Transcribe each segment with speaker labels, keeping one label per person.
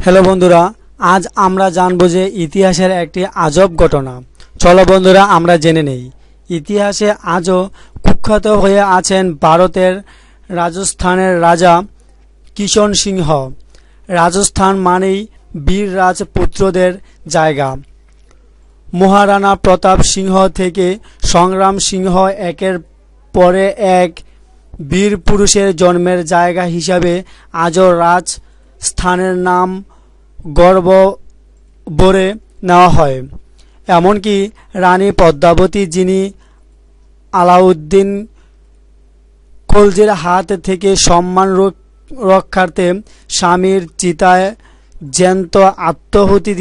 Speaker 1: Hello বন্ধুরা, আজ আমরা জানবো যে ইতিহাসের একটি আজব ঘটনা। চলো বন্ধুরা আমরা জেনে নেই। ইতিহাসে আজও কুখ্যাত হয়ে আছেন ভারতের রাজস্থানের রাজা কিষণ সিংহ। রাজস্থান মানেই বীর রাজপুত্রদের জায়গা। মহারানা প্রতাপ সিংহ থেকে সংগ্রাম সিংহ একের পরে এক বীর পুরুষের জন্মের জায়গা হিসাবে আজও রাজস্থানের নাম গর্ব ভরে নেওয়া হয়। এমনকি রানী পদ্মাবতী, যিনি আলাউদ্দিন খলজির হাত থেকে সম্মান রক্ষার্থে স্বামীর চিতায় জ্যান্ত আত্মাহুতি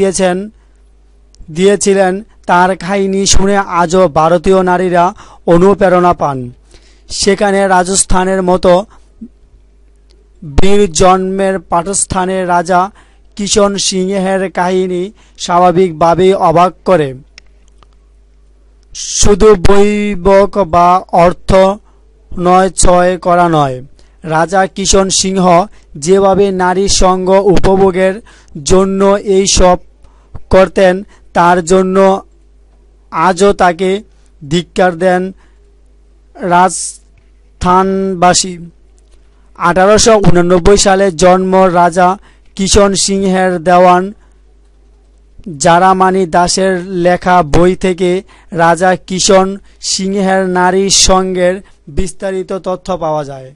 Speaker 1: দিয়েছিলেন, তার কাহিনী শুনে আজও ভারতীয় নারীরা অনুপ্রেরণা পান। সেখানে রাজস্থানের মতো বীর জন্মের পাঠস্থানে রাজা কিষণ সিংহের কাহিনী স্বাভাবিকভাবেই অবাক করে। শুধু বৈভব বা অর্থ নয়, ছয় করা নয়। রাজা কিষণ সিংহ যেভাবে নারীর সঙ্গ উপভোগের জন্য এই সব করতেন, তার জন্য আজও তাকে ধিক্কার দেন রাজস্থানবাসী। 1889 সালে জন্ম রাজা কিষণ সিংহের দেওয়ান জারামানি দাসের লেখা বই থেকে রাজা কিষণ সিংহের নারী সঙ্গের বিস্তারিত তথ্য পাওয়া যায়।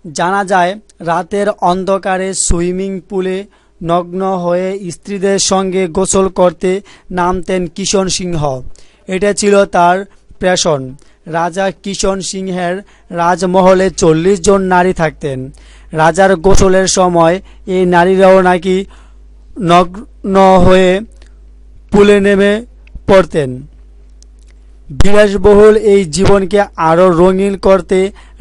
Speaker 1: জানা যায়, রাতের অন্ধকারে সুইমিং পুলে নগ্ন হয়ে স্ত্রীদের সঙ্গে গোসল করতে নামতেন কিষণ সিংহ। এটা ছিল তার প্যাশন। রাজা কিষণ সিংহের রাজমহলে 40 জন নারী থাকতেন। রাজার গোসলের সময় এই নারীরাও নাকি নগ্ন হয়ে পুলে নেমে পড়তেন। বিলাসবহুল এই জীবনকে আরও রঙিন করতে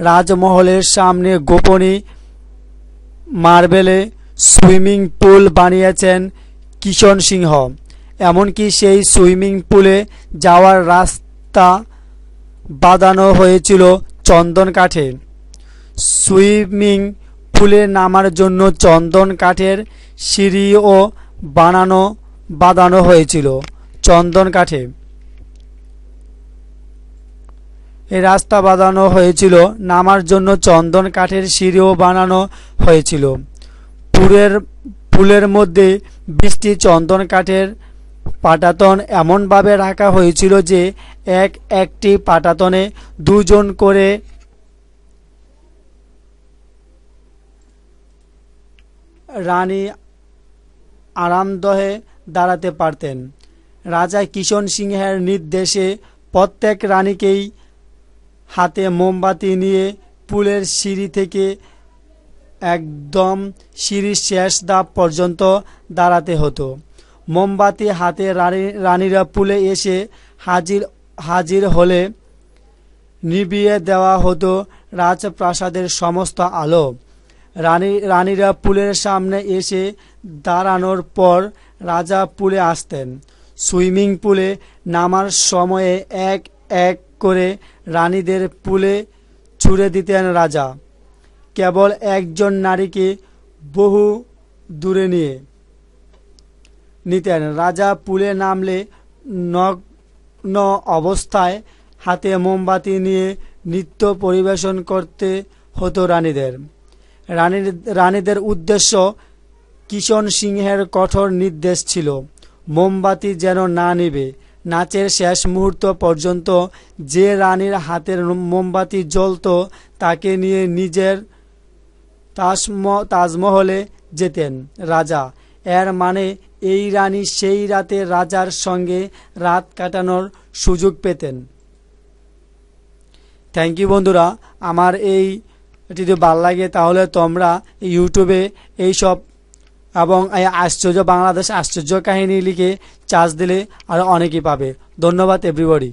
Speaker 1: রাজমহলের সামনে গোপনে মার্বেলে সুইমিং পুল বানিয়েছেন কিষণ সিংহ। এমনকি সেই সুইমিং পুলে যাওয়ার রাস্তা বাঁধানো হয়েছিল চন্দন কাঠে। সুইমিং পুলে নামার জন্য চন্দন কাঠের সিঁড়িও বাঁধানো হয়েছিল চন্দন কাঠে। এই রাস্তা বাঁধানো হয়েছিল, নামার জন্য চন্দন কাঠের সিঁড়িও বানানো হয়েছিল। পুলের মধ্যে 20টি চন্দন কাঠের পাটাতন এমনভাবে রাখা হয়েছিল যে একটি পাটাতনে 2 জন করে রানী আরামদহে দাঁড়াতে পারতেন। রাজা কিষণ সিংহের নির্দেশে প্রত্যেক রানীকেই হাতে মোমবাতি নিয়ে পুলের সিঁড়ি থেকে একদম সিঁড়ির শেষ ধাপ পর্যন্ত দাঁড়াতে হতো। মোমবাতি হাতে রানীরা পুলে এসে হাজির হলে নিভিয়ে দেওয়া হতো রাজপ্রাসাদের সমস্ত আলো। রানীরা পুলের সামনে এসে দাঁড়ানোর পর রাজা পুলে আসতেন। সুইমিং পুলে নামার সময়ে এক এক করে রানীদের পুলে ছুড়ে দিতেন রাজা, কেবল একজন নারীকে বহু দূরে নিতেন। রাজা পুলে নামলে নগ্ন অবস্থায় হাতে মোমবাতি নিয়ে নৃত্য পরিবেশন করতে হতো রানীদের উদ্দেশ্য কিষণ সিংহের কঠোর নির্দেশ ছিল, মোমবাতি যেন না নিবে। নাচের শেষ মুহূর্ত পর্যন্ত যে রানীর হাতের মোমবাতি জ্বলত তাকে নিয়ে নিজের তাজমহলে যেতেন রাজা। এর মানে এই রানী সেই রাতে রাজার সঙ্গে রাত কাটানোর সুযোগ পেতেন। থ্যাংক ইউ বন্ধুরা। আমার এই যদি ভালো লাগে তাহলে তোমরা ইউটিউবে এইসব এবং বাংলাদেশ আশ্চর্য কাহিনী লিখে চার্জ দিলে আরও অনেকেই পাবে। ধন্যবাদ এভরিবডি।